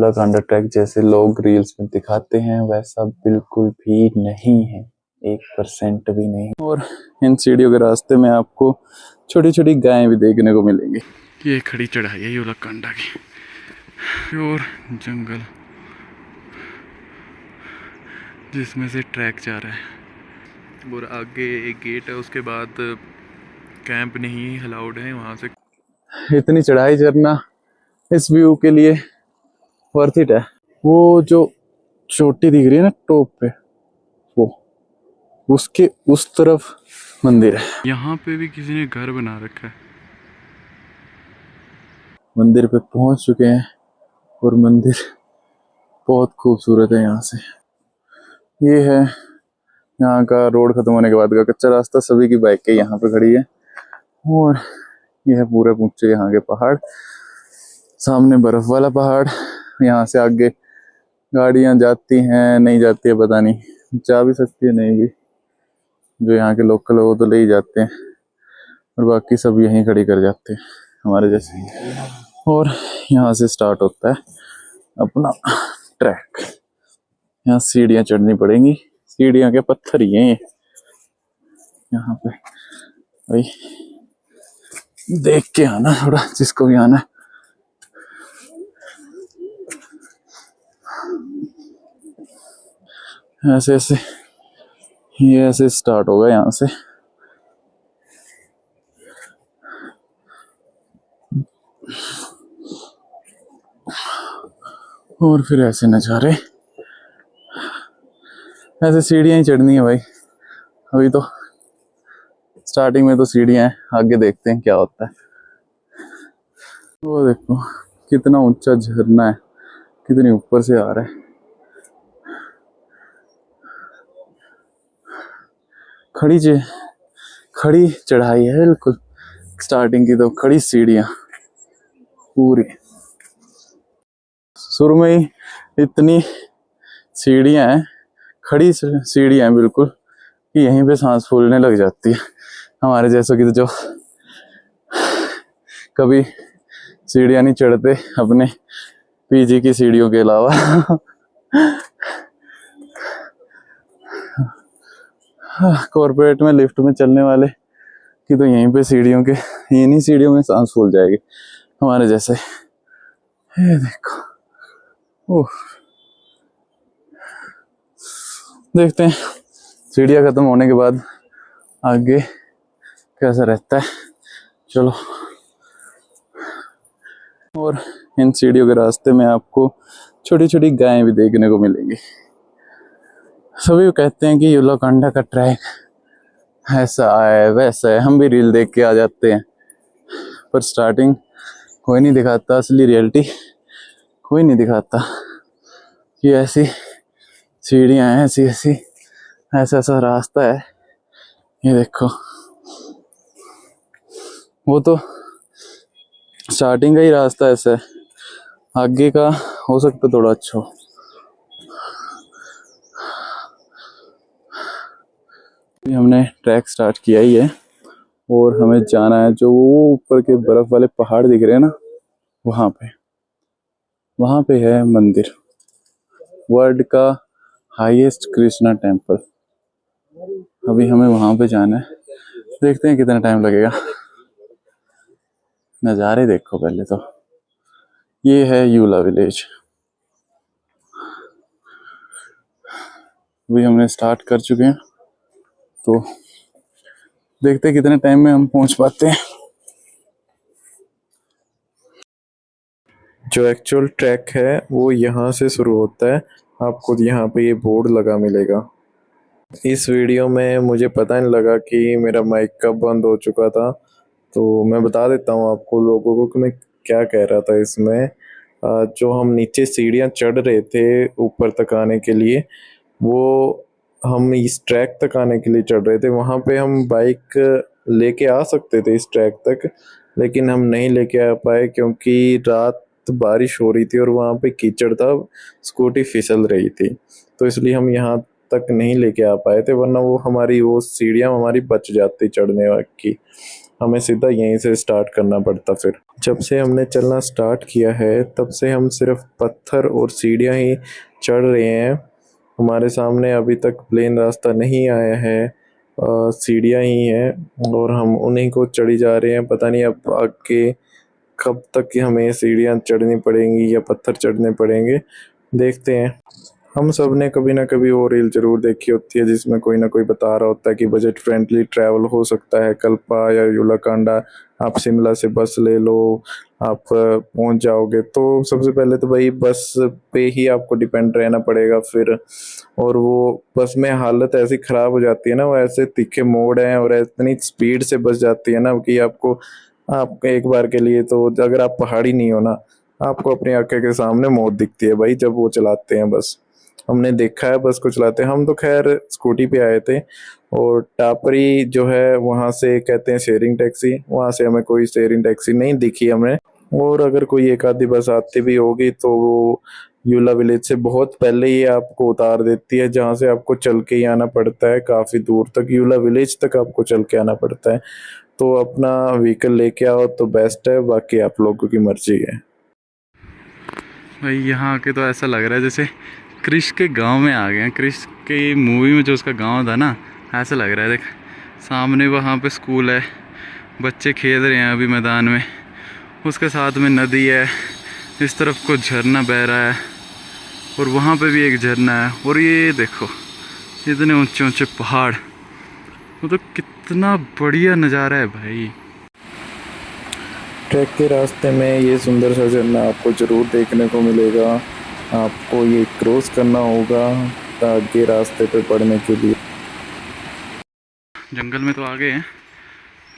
Uttarakhand track जैसे लोग reels में दिखाते हैं वैसा बिल्कुल भी नहीं है, 1% भी नहीं। और इन सीढ़ियों के रास्ते में आपको छोटी छोटी गायें भी देखने को मिलेंगी। ये खड़ी चढ़ाई है योलकंडा की और जंगल जिसमें से ट्रैक जा रहा है और आगे एक गेट है, उसके बाद कैंप नहीं अलाउड है वहां से। इतनी चढ़ाई चढ़ना इस व्यू के लिए वर्थ इट है। वो जो चोटी दिख रही है ना टॉप पे, वो उसके उस तरफ मंदिर है। यहाँ पे भी किसी ने घर बना रखा है। मंदिर पे पहुंच चुके हैं और मंदिर बहुत खूबसूरत है। यहाँ से ये है यहाँ का रोड खत्म होने के बाद का कच्चा रास्ता। सभी की बाइकें यहाँ पे खड़ी है और यह है पूरे ऊंचे यहाँ के पहाड़, सामने बर्फ वाला पहाड़। यहाँ से आगे गाड़ियां जाती हैं नहीं जाती है पता नहीं, जा भी सकती है नहीं भी। जो यहाँ के लोकल है वो तो ले ही जाते हैं और बाकी सब यहीं खड़ी कर जाते हैं हमारे जैसे। और यहाँ से स्टार्ट होता है अपना ट्रैक। यहाँ सीढ़ियाँ चढ़नी पड़ेंगी, सीढ़ियाँ के पत्थर ही हैं यहाँ पे। भाई देख के आना थोड़ा, जिसको भी आना है। ऐसे ऐसे ये ऐसे स्टार्ट होगा यहाँ से। और फिर ऐसे नज़ारे, ऐसे सीढ़ियाँ ही चढ़नी है भाई। अभी तो स्टार्टिंग में तो सीढ़ियाँ हैं, आगे देखते हैं क्या होता है। वो देखो कितना ऊंचा झरना है, कितनी ऊपर से आ रहा है। खड़ी चढ़ाई है बिल्कुल स्टार्टिंग की, तो खड़ी सीढ़ियाँ पूरी। शुरू में ही इतनी सीढ़ियाँ हैं, खड़ी सीढ़ियाँ हैं बिल्कुल, कि यहीं पे सांस फूलने लग जाती है हमारे जैसों की। तो जो कभी सीढ़ियाँ नहीं चढ़ते अपने पीजी की सीढ़ियों के अलावा कॉर्पोरेट में लिफ्ट में चलने वाले कि तो यहीं पे सीढ़ियों के, इन्हीं सीढ़ियों में सांस फूल जाएगी हमारे जैसे। ये देखो, ओह देखते हैं सीढ़ियाँ खत्म होने के बाद आगे कैसा रहता है। चलो। और इन सीढ़ियों के रास्ते में आपको छोटी छोटी गायें भी देखने को मिलेंगी। सभी कहते हैं कि योलकंडा का ट्रैक ऐसा है वैसा है, हम भी रील देख के आ जाते हैं, पर स्टार्टिंग कोई नहीं दिखाता, असली रियलिटी कोई नहीं दिखाता कि ऐसी सीढ़ियाँ हैं, ऐसी ऐसी ऐसा ऐसा रास्ता है। ये देखो, वो तो स्टार्टिंग का ही रास्ता ऐसा है, आगे का हो सकता थोड़ा अच्छा हो। हमने ट्रैक स्टार्ट किया ही है और हमें जाना है जो वो ऊपर के बर्फ वाले पहाड़ दिख रहे हैं ना, वहां पे है मंदिर, वर्ल्ड का हाईएस्ट कृष्णा टेम्पल। अभी हमें वहां पे जाना है, देखते हैं कितना टाइम लगेगा। नज़ारे देखो पहले तो। ये है यूला विलेज। अभी हमने स्टार्ट कर चुके हैं, तो देखते हैं कितने टाइम में हम पहुंच पाते हैं। जो एक्चुअल ट्रैक है वो यहाँ से शुरू होता है, आपको यहाँ पे ये बोर्ड लगा मिलेगा। इस वीडियो में मुझे पता नहीं लगा कि मेरा माइक कब बंद हो चुका था, तो मैं बता देता हूँ आपको लोगों को कि मैं क्या कह रहा था इसमें। जो हम नीचे सीढ़ियाँ चढ़ रहे थे ऊपर तक आने के लिए, वो हम इस ट्रैक तक आने के लिए चढ़ रहे थे। वहाँ पे हम बाइक लेके आ सकते थे इस ट्रैक तक, लेकिन हम नहीं लेके आ पाए क्योंकि रात बारिश हो रही थी और वहाँ पे कीचड़ था, स्कूटी फिसल रही थी, तो इसलिए हम यहाँ तक नहीं लेके आ पाए थे, वरना वो सीढ़ियाँ हमारी बच जाती चढ़ने की। हमें सीधा यहीं से स्टार्ट करना पड़ता। फिर जब से हमने चलना स्टार्ट किया है तब से हम सिर्फ पत्थर और सीढ़ियाँ ही चढ़ रहे हैं। हमारे सामने अभी तक प्लेन रास्ता नहीं आया है, सीढ़ियाँ ही हैं और हम उन्हीं को चढ़ी जा रहे हैं। पता नहीं अब आगे कब तक कि हमें सीढ़ियाँ चढ़नी पड़ेंगी या पत्थर चढ़ने पड़ेंगे, देखते हैं। हम सब ने कभी ना कभी वो रील जरूर देखी होती है जिसमें कोई ना कोई बता रहा होता है कि बजट फ्रेंडली ट्रैवल हो सकता है कल्पा या युलाकांडा। आप शिमला से बस ले लो, आप पहुंच जाओगे। तो सबसे पहले तो भाई बस पे ही आपको डिपेंड रहना पड़ेगा फिर। और वो बस में हालत ऐसी खराब हो जाती है ना, वो ऐसे तीखे मोड़ हैं और इतनी स्पीड से बस जाती है ना कि आपको एक बार के लिए तो अगर आप पहाड़ी नहीं हो ना, आपको अपनी आंखें के सामने मौत दिखती है भाई जब वो चलाते हैं बस। हमने देखा है बस को चलाते। हम तो खैर स्कूटी पे आए थे और टापरी जो है वहां से कहते हैं शेयरिंग टैक्सी, वहां से हमें कोई शेयरिंग टैक्सी नहीं दिखी हमें। और अगर कोई एक आधी बस आती भी होगी तो वो यूला विलेज से बहुत पहले ही आपको उतार देती है, जहाँ से आपको चल के ही आना पड़ता है काफी दूर तक। यूला विलेज तक आपको चल के आना पड़ता है। तो अपना व्हीकल लेके आओ तो बेस्ट है, बाकी आप लोगों की मर्जी है। भाई यहाँ आके तो ऐसा लग रहा है जैसे क्रिश के गांव में आ गए हैं। क्रिश के मूवी में जो उसका गांव था ना, ऐसा लग रहा है। देख सामने वहाँ पे स्कूल है, बच्चे खेल रहे हैं अभी मैदान में, उसके साथ में नदी है, इस तरफ को झरना बह रहा है और वहाँ पे भी एक झरना है। और ये देखो इतने ऊंचे ऊंचे पहाड़, वो तो कितना बढ़िया नज़ारा है भाई। ट्रैक के रास्ते में ये सुंदर सा झरना आपको ज़रूर देखने को मिलेगा। आपको ये क्रॉस करना होगा आगे रास्ते पे पड़ने के लिए। जंगल में तो आ गए हैं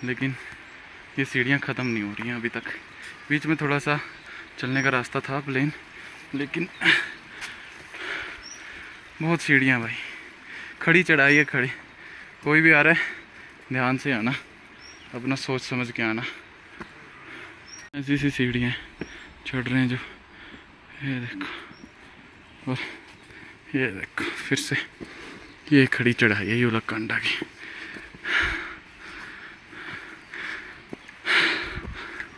लेकिन ये सीढ़ियाँ ख़त्म नहीं हो रही हैं अभी तक। बीच में थोड़ा सा चलने का रास्ता था प्लेन, लेकिन बहुत सीढ़ियाँ भाई, खड़ी चढ़ाई है खड़ी। कोई भी आ रहा है ध्यान से आना, अपना सोच समझ के आना। ऐसी सी सीढ़ियाँ चढ़ रहे हैं जो, ये देखो, और ये देखो फिर से ये खड़ी चढ़ाई है युलाकांडा की।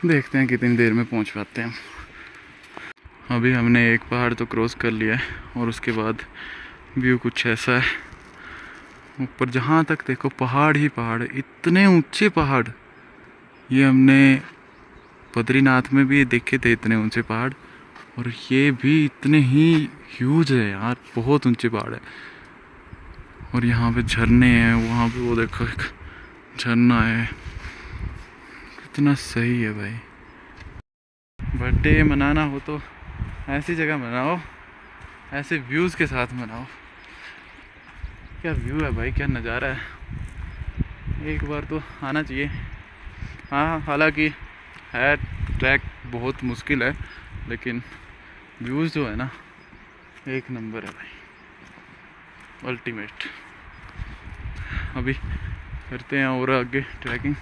देखते हैं कितनी देर में पहुंच पाते हैं हम। अभी हमने एक पहाड़ तो क्रॉस कर लिया है और उसके बाद व्यू कुछ ऐसा है। ऊपर जहाँ तक देखो पहाड़ ही पहाड़, इतने ऊंचे पहाड़। ये हमने बद्रीनाथ में भी देखे थे इतने ऊंचे पहाड़, और ये भी इतने ही ह्यूज है यार, बहुत ऊंचे पहाड़ है। और यहाँ पे झरने हैं, वहाँ पे वो देखो एक झरना है, कितना सही है भाई। बर्थडे मनाना हो तो ऐसी जगह मनाओ, ऐसे व्यूज़ के साथ मनाओ। क्या व्यू है भाई, क्या नज़ारा है, एक बार तो आना चाहिए। हाँ हालांकि है ट्रैक बहुत मुश्किल है, लेकिन व्यूज़ जो है ना एक नंबर है भाई, अल्टीमेट। अभी करते हैं और आगे ट्रैकिंग,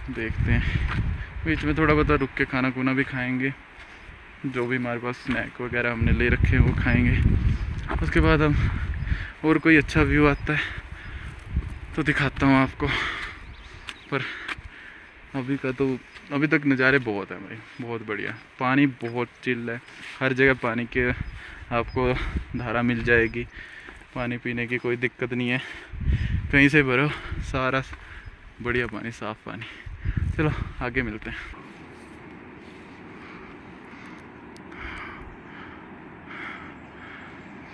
देखते हैं। बीच में थोड़ा बहुत रुक के खाना खुना भी खाएंगे, जो भी हमारे पास स्नैक वगैरह हमने ले रखे हैं वो खाएंगे। उसके बाद हम और कोई अच्छा व्यू आता है तो दिखाता हूँ आपको। पर अभी तक नज़ारे बहुत हैं भाई, बहुत बढ़िया। पानी बहुत चिल है, हर जगह पानी के आपको धारा मिल जाएगी, पानी पीने की कोई दिक्कत नहीं है, कहीं से भरो सारा बढ़िया पानी, साफ़ पानी। चलो आगे मिलते हैं।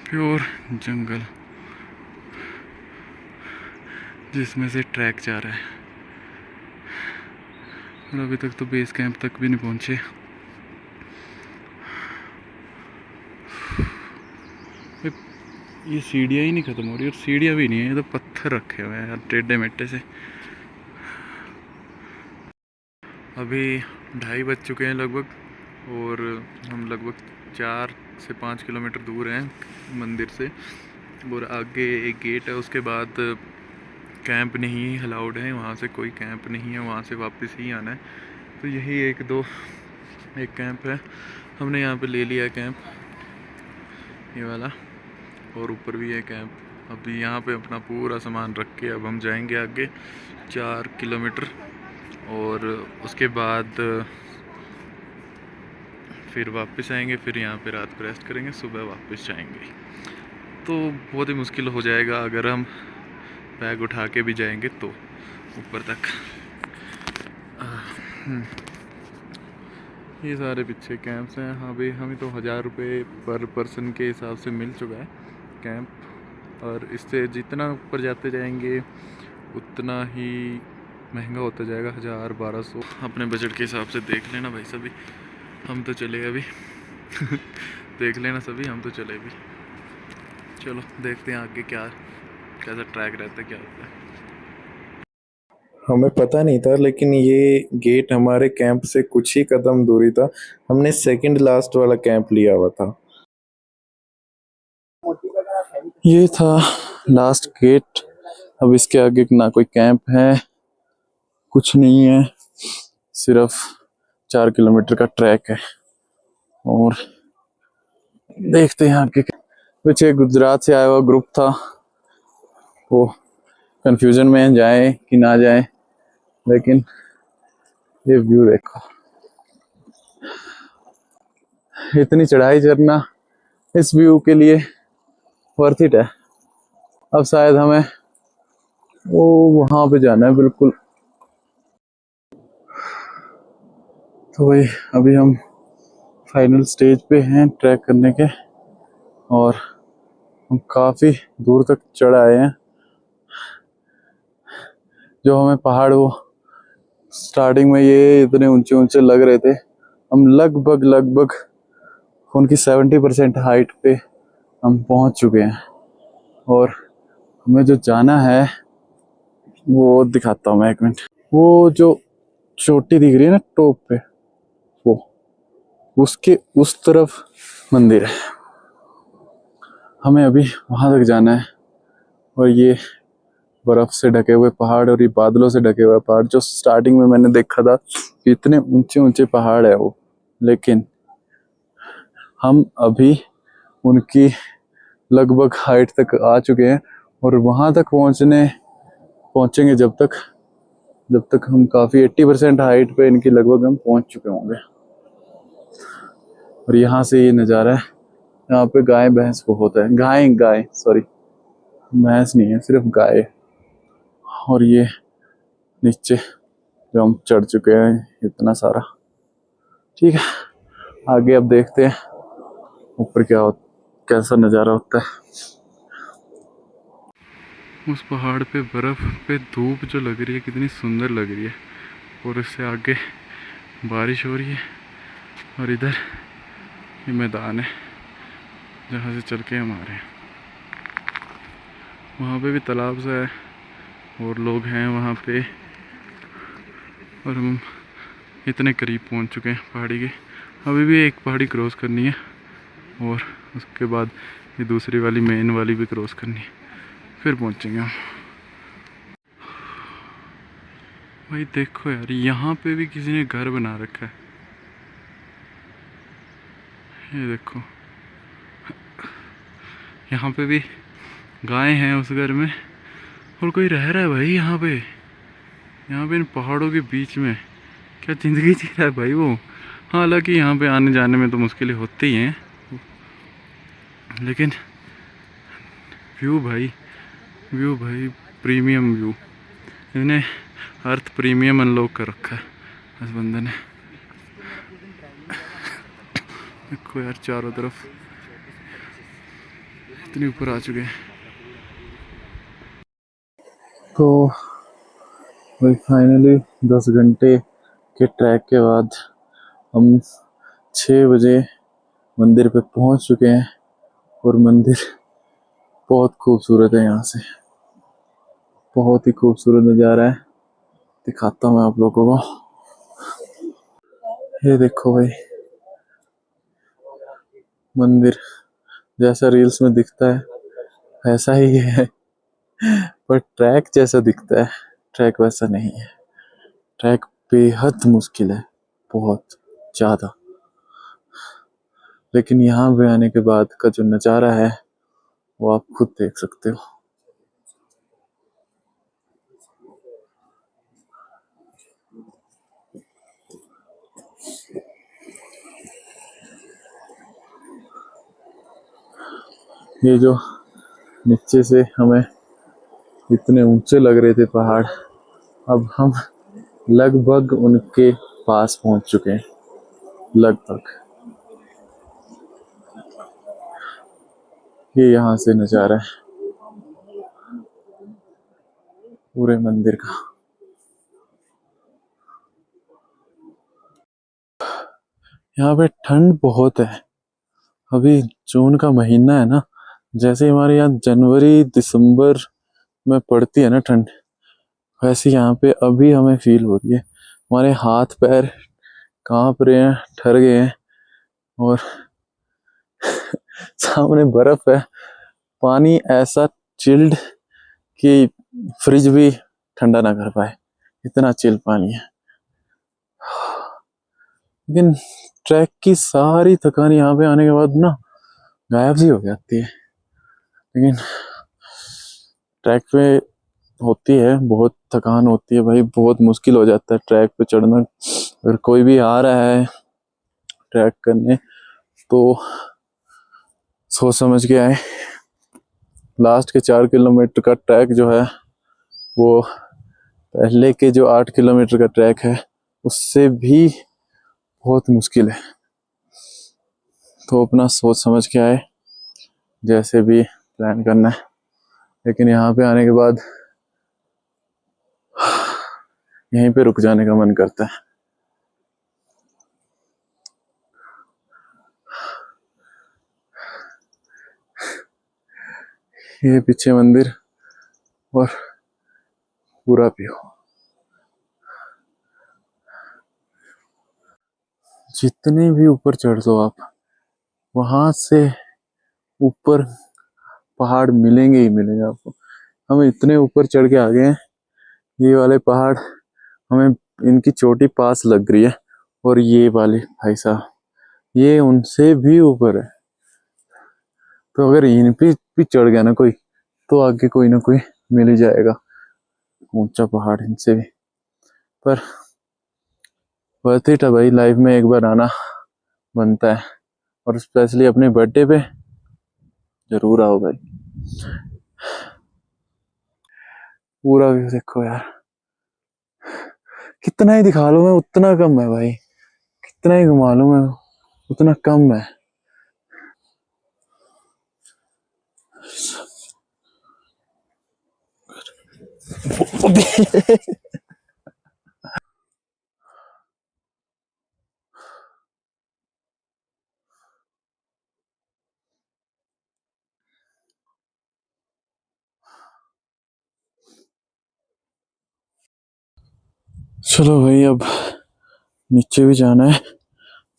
प्योर जंगल जिसमें से ट्रैक जा रहा है, और अभी तक तो बेस कैंप तक भी नहीं पहुंचे। ये सीढ़ियाँ ही नहीं ख़त्म हो रही, और सीढ़ियाँ भी नहीं है, ये तो पत्थर रखे हुए हैं यार टेढ़े मेढ़े से। अभी 2:30 बज चुके हैं लगभग, और हम लगभग 4 से 5 किलोमीटर दूर हैं मंदिर से। और आगे एक गेट है, उसके बाद कैंप नहीं अलाउड है, वहाँ से कोई कैंप नहीं है, वहाँ से वापस ही आना है। तो यही एक कैंप है, हमने यहाँ पे ले लिया कैंप, ये वाला, और ऊपर भी है कैंप। अभी यहाँ पे अपना पूरा सामान रख के अब हम जाएंगे आगे 4 किलोमीटर, और उसके बाद फिर वापस आएंगे, फिर यहाँ पे रात को रेस्ट करेंगे, सुबह वापस जाएंगे। तो बहुत ही मुश्किल हो जाएगा अगर हम बैग उठा के भी जाएंगे तो ऊपर तक। ये सारे पीछे कैंप्स हैं। हाँ भाई, हमें तो 1000 रुपये पर पर्सन के हिसाब से मिल चुका है कैंप, और इससे जितना ऊपर जाते जाएंगे उतना ही महंगा होता जाएगा। 1000-1200 अपने बजट के हिसाब से देख लेना भाई सभी, हम तो चले अभी देख लेना सभी, हम तो चले अभी। चलो देखते हैं आगे क्या कैसा ट्रैक रहता है, क्या होता है। हमें पता नहीं था, लेकिन ये गेट हमारे कैंप से कुछ ही कदम दूरी था। हमने सेकंड लास्ट वाला कैंप लिया हुआ था। ये था लास्ट गेट। अब इसके आगे ना कोई कैंप है, कुछ नहीं है, सिर्फ 4 किलोमीटर का ट्रैक है। और देखते हैं आगे। पीछे गुजरात से आया हुआ ग्रुप था, वो कंफ्यूजन में जाए कि ना जाए, लेकिन ये व्यू देखो, इतनी चढ़ाई चढ़ना इस व्यू के लिए वर्थ इट है। अब शायद हमें वो वहां पे जाना है बिल्कुल। तो भाई अभी हम फाइनल स्टेज पे हैं ट्रैक करने के, और हम काफी दूर तक चढ़ आए हैं। जो हमें पहाड़ वो स्टार्टिंग में ये इतने ऊंचे ऊंचे लग रहे थे, हम लगभग लगभग उनकी 70% हाइट पे हम पहुंच चुके हैं। और हमें जो जाना है वो दिखाता हूँ मैं, 1 मिनट। वो जो चोटी दिख रही है ना टॉप पे, वो उसके उस तरफ मंदिर है। हमें अभी वहां तक जाना है। और ये बर्फ से ढके हुए पहाड़ और ये बादलों से ढके हुए पहाड़, जो स्टार्टिंग में मैंने देखा था कि इतने ऊंचे ऊंचे पहाड़ है वो, लेकिन हम अभी उनकी लगभग हाइट तक आ चुके हैं। और वहां तक पहुंचेंगे जब तक हम काफी 80% हाइट पे इनकी लगभग हम पहुंच चुके होंगे। और यहाँ से ये नज़ारा है। यहाँ पे गाय भैंस बहुत है, गाय सॉरी, भैंस नहीं है, सिर्फ गाय। और ये नीचे जो हम चढ़ चुके हैं इतना सारा, ठीक है। आगे अब देखते हैं ऊपर कैसा नज़ारा होता है। उस पहाड़ पे बर्फ पे धूप जो लग रही है कितनी सुंदर लग रही है, और इससे आगे बारिश हो रही है। और इधर ये मैदान है जहाँ से चल के हम आ रहे हैं। वहाँ पे भी तालाब सा है और लोग हैं वहाँ पे, और हम इतने करीब पहुँच चुके हैं पहाड़ी के। अभी भी एक पहाड़ी क्रॉस करनी है, और उसके बाद ये दूसरी वाली मेन वाली भी क्रॉस करनी है, फिर पहुँचेंगे हम। भाई देखो यार, यहाँ पे भी किसी ने घर बना रखा है, ये देखो। यहाँ पे भी गाय हैं उस घर में, और कोई रह रहा है भाई यहाँ पे इन पहाड़ों के बीच में। क्या ज़िंदगी जी रहा है भाई वो। हालांकि यहाँ पे आने जाने में तो मुश्किलें होती ही हैं, लेकिन व्यू भाई प्रीमियम व्यू। इन्हें अर्थ प्रीमियम अनलॉक कर रखा है इस बंदे ने। देखो यार चारों तरफ इतने ऊपर आ चुके हैं। तो भाई फाइनली 10 घंटे के ट्रैक के बाद हम 6 बजे मंदिर पे पहुंच चुके हैं। और मंदिर बहुत खूबसूरत है, यहाँ से बहुत ही खूबसूरत नज़ारा है। दिखाता हूँ मैं आप लोगों को, ये देखो भाई, मंदिर जैसा रील्स में दिखता है ऐसा ही है, पर ट्रैक जैसा दिखता है, ट्रैक वैसा नहीं है। ट्रैक बेहद मुश्किल है, बहुत ज़्यादा। लेकिन यहाँ पे आने के बाद का जो नज़ारा है वो आप खुद देख सकते हो। ये जो नीचे से हमें इतने ऊंचे लग रहे थे पहाड़, अब हम लगभग उनके पास पहुंच चुके हैं। लगभग ये यहाँ से नज़ारा है पूरे मंदिर का। यहाँ पे ठंड बहुत है। अभी जून का महीना है ना, जैसे हमारे यहाँ जनवरी दिसंबर में पड़ती है ना ठंड, वैसे यहाँ पे अभी हमें फील हो रही है। हमारे हाथ पैर कांप रहे हैं, ठर गए हैं, और सामने बर्फ है। पानी ऐसा चिल्ड कि फ्रिज भी ठंडा ना कर पाए, इतना चिल पानी है। लेकिन ट्रैक की सारी थकान यहाँ पे आने के बाद ना गायब सी हो जाती है। लेकिन ट्रैक पे होती है, बहुत थकान होती है भाई, बहुत मुश्किल हो जाता है ट्रैक पे चढ़ना। अगर कोई भी आ रहा है ट्रैक करने तो सोच समझ के आए। लास्ट के 4 किलोमीटर का ट्रैक जो है वो पहले के जो 8 किलोमीटर का ट्रैक है उससे भी बहुत मुश्किल है। तो अपना सोच समझ के आए, जैसे भी प्लान करना है। लेकिन यहाँ पे आने के बाद यहीं पे रुक जाने का मन करता है। ये पीछे मंदिर और पूरा व्यू। जितने भी ऊपर चढ़ दो आप, वहां से ऊपर पहाड़ मिलेंगे ही मिलेंगे आपको। हम इतने ऊपर चढ़ के आ गए हैं, ये वाले पहाड़ हमें इनकी चोटी पास लग रही है, और ये वाले भाई साहब ये उनसे भी ऊपर है। तो अगर इन पे भी चढ़ गया ना कोई, तो आगे कोई ना कोई मिल ही जाएगा ऊंचा पहाड़ इनसे भी। पर वर्थ इट है भाई, लाइफ में एक बार आना बनता है, और स्पेशली अपने बर्थडे पे जरूर आओ भाई। पूरा व्यू देखो यार, कितना ही दिखा लो मैं उतना कम है भाई, कितना ही घुमा लूं मैं उतना कम है। चलो भाई, अब नीचे भी जाना है।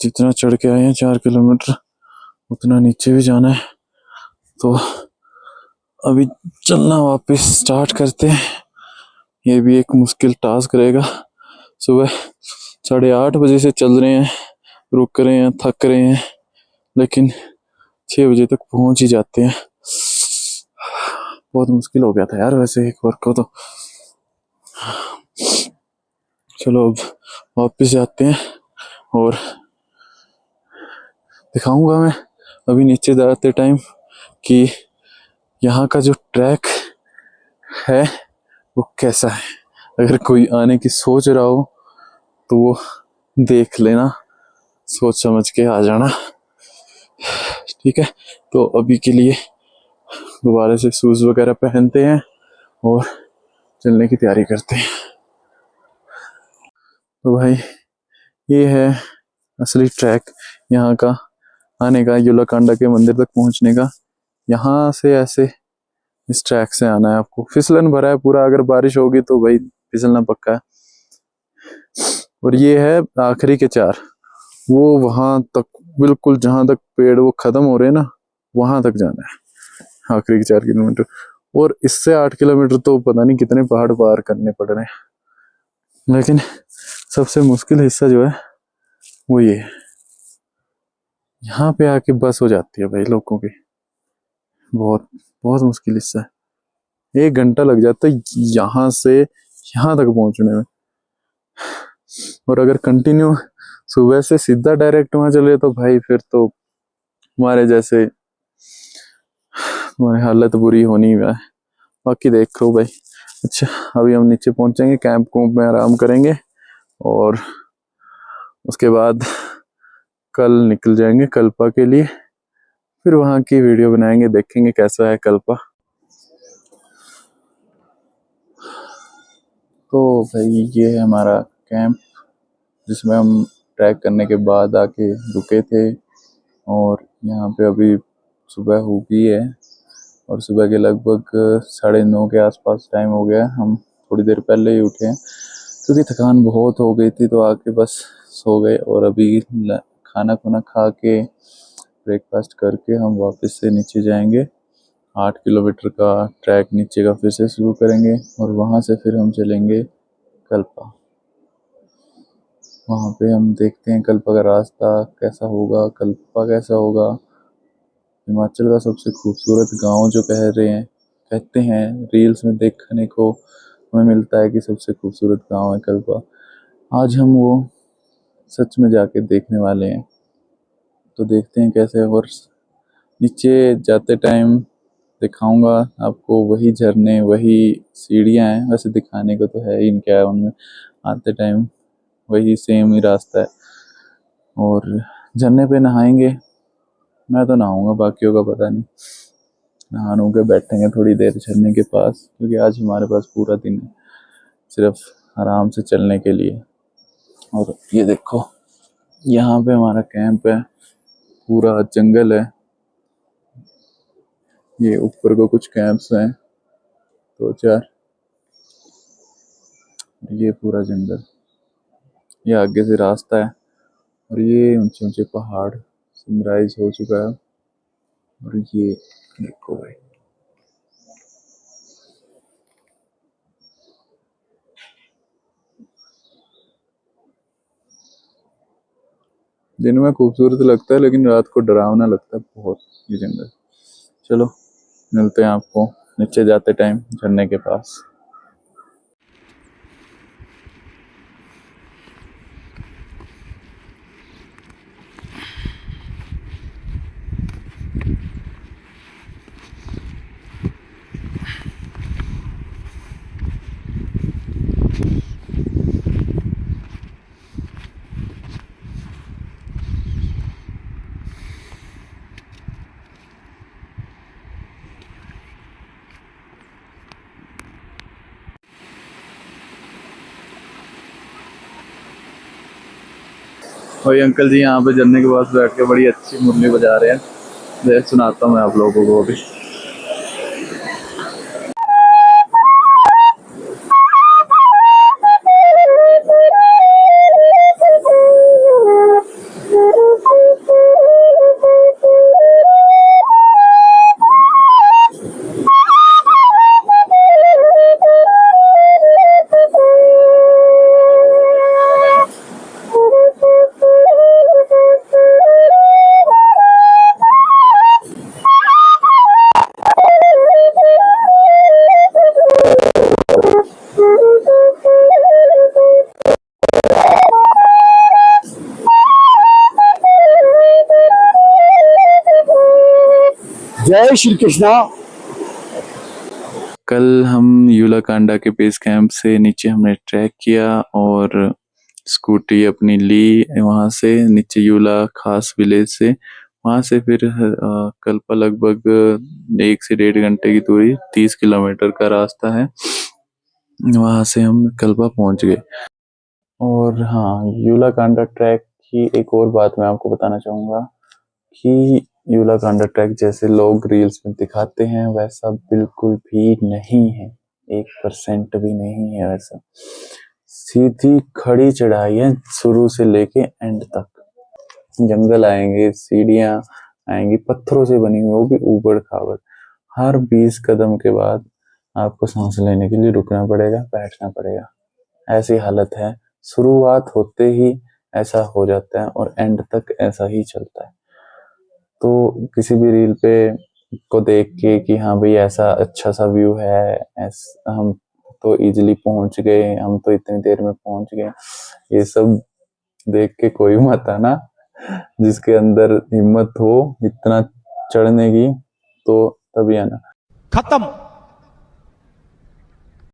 जितना चढ़ के आए हैं 4 किलोमीटर, उतना नीचे भी जाना है। तो अभी चलना वापस स्टार्ट करते हैं। ये भी एक मुश्किल टास्क रहेगा। सुबह 8:30 बजे से चल रहे हैं, रुक रहे हैं, थक रहे हैं, लेकिन 6 बजे तक पहुंच ही जाते हैं। बहुत मुश्किल हो गया था यार वैसे एक बार को तो। चलो अब वापस जाते हैं, और दिखाऊंगा मैं अभी नीचे जाते टाइम कि यहाँ का जो ट्रैक है वो कैसा है। अगर कोई आने की सोच रहा हो तो वो देख लेना, सोच समझ के आ जाना, ठीक है। तो अभी के लिए दोबारा से शूज वगैरह पहनते हैं और चलने की तैयारी करते हैं। तो भाई ये है असली ट्रैक यहाँ का आने का, युलाकांडा के मंदिर तक पहुंचने का। यहाँ से ऐसे इस ट्रैक से आना है आपको। फिसलन भरा है पूरा, अगर बारिश होगी तो भाई फिसलना पक्का है। और ये है आखिरी के 4, वो वहां तक बिल्कुल जहां तक पेड़ वो खत्म हो रहे हैं ना, वहां तक जाना है आखिरी के 4 किलोमीटर। और इससे 8 किलोमीटर तो पता नहीं कितने पहाड़ पार करने पड़ रहे हैं। लेकिन सबसे मुश्किल हिस्सा जो है वो ये है, यहाँ पे आके बस हो जाती है भाई लोगों की। बहुत बहुत मुश्किल हिस्सा है, 1 घंटा लग जाता है यहाँ से यहाँ तक पहुंचने में। और अगर कंटिन्यू सुबह से सीधा डायरेक्ट वहां चले तो भाई फिर तो हमारे जैसे हमारी हालत बुरी होनी ही है। बाकी देखो भाई। अच्छा, अभी हम नीचे पहुंचेंगे, कैंप कूंप में आराम करेंगे और उसके बाद कल निकल जाएंगे कल्पा के लिए। फिर वहां की वीडियो बनाएंगे, देखेंगे कैसा है कल्पा। तो भाई ये है हमारा कैंप जिसमें हम ट्रैक करने के बाद आके रुके थे। और यहाँ पे अभी सुबह हो गई है और सुबह के लगभग 9:30 के आसपास टाइम हो गया। हम थोड़ी देर पहले ही उठे हैं क्योंकि थकान बहुत हो गई थी, तो आके बस सो गए। और अभी खाना खुना खा के ब्रेकफास्ट करके हम वापस से नीचे जाएंगे। 8 किलोमीटर का ट्रैक नीचे का फिर से शुरू करेंगे और वहाँ से फिर हम चलेंगे कल्पा। वहाँ पे हम देखते हैं कल्पा का रास्ता कैसा होगा, कल्पा कैसा होगा। हिमाचल का सबसे खूबसूरत गांव जो कहते हैं रील्स में देखने को हमें मिलता है कि सबसे खूबसूरत गांव है कल्पा। आज हम वो सच में जाके देखने वाले हैं। तो देखते हैं कैसे। और नीचे जाते टाइम दिखाऊंगा आपको वही झरने, वही सीढ़ियाँ हैं। वैसे दिखाने को तो है ही क्या है उनमें, आते टाइम वही सेम ही रास्ता है। और झरने पे नहाएंगे। मैं तो नहाऊंगा, बाकियों का पता नहीं। नहा के बैठेंगे थोड़ी देर झरने के पास, क्योंकि आज हमारे पास पूरा दिन है सिर्फ आराम से चलने के लिए। और ये देखो, यहाँ पे हमारा कैंप है, पूरा जंगल है। ये ऊपर को कुछ कैंप्स हैं, 2-4। ये पूरा जंगल, ये आगे से रास्ता है और ये ऊंचे ऊंचे पहाड़। सनराइज हो चुका है और ये देखो भाई, दिन में खूबसूरत लगता है लेकिन रात को डरावना लगता है बहुत ये जंगल। चलो मिलते हैं आपको नीचे जाते टाइम झरने के पास। और ये अंकल जी यहाँ पे झरने के पास बैठ के बड़ी अच्छी मुरली बजा रहे हैं। देख सुनाता हूँ मैं आप लोगों को अभी। जय श्री कृष्णा। कल हम यूलाकांडा के बेस कैंप से नीचे हमने ट्रैक किया और स्कूटी अपनी ली वहां से नीचे यूला खास विलेज से। वहां से फिर कल्पा लगभग 1 से 1.5 घंटे की दूरी, 30 किलोमीटर का रास्ता है। वहां से हम कल्पा पहुंच गए। और हाँ, यूलाकांडा ट्रैक की एक और बात मैं आपको बताना चाहूंगा कि यूलाकांडा ट्रैक जैसे लोग रील्स में दिखाते हैं वैसा बिल्कुल भी नहीं है, 1% भी नहीं है वैसा। सीधी खड़ी चढ़ाई है शुरू से लेके एंड तक। जंगल आएंगे, सीढ़ियां आएंगी पत्थरों से बनी हुई, वो भी ऊबड़ खाबड़। हर 20 कदम के बाद आपको सांस लेने के लिए रुकना पड़ेगा, बैठना पड़ेगा। ऐसी हालत है। शुरुआत होते ही ऐसा हो जाता है और एंड तक ऐसा ही चलता है। तो किसी भी रील पे को देख के कि हाँ भाई ऐसा अच्छा सा व्यू है, हम तो इजीली पहुंच गए, हम तो इतनी देर में पहुंच गए, ये सब देख के कोई मत आना, जिसके अंदर हिम्मत हो इतना चढ़ने की तो तभी आना। खत्म।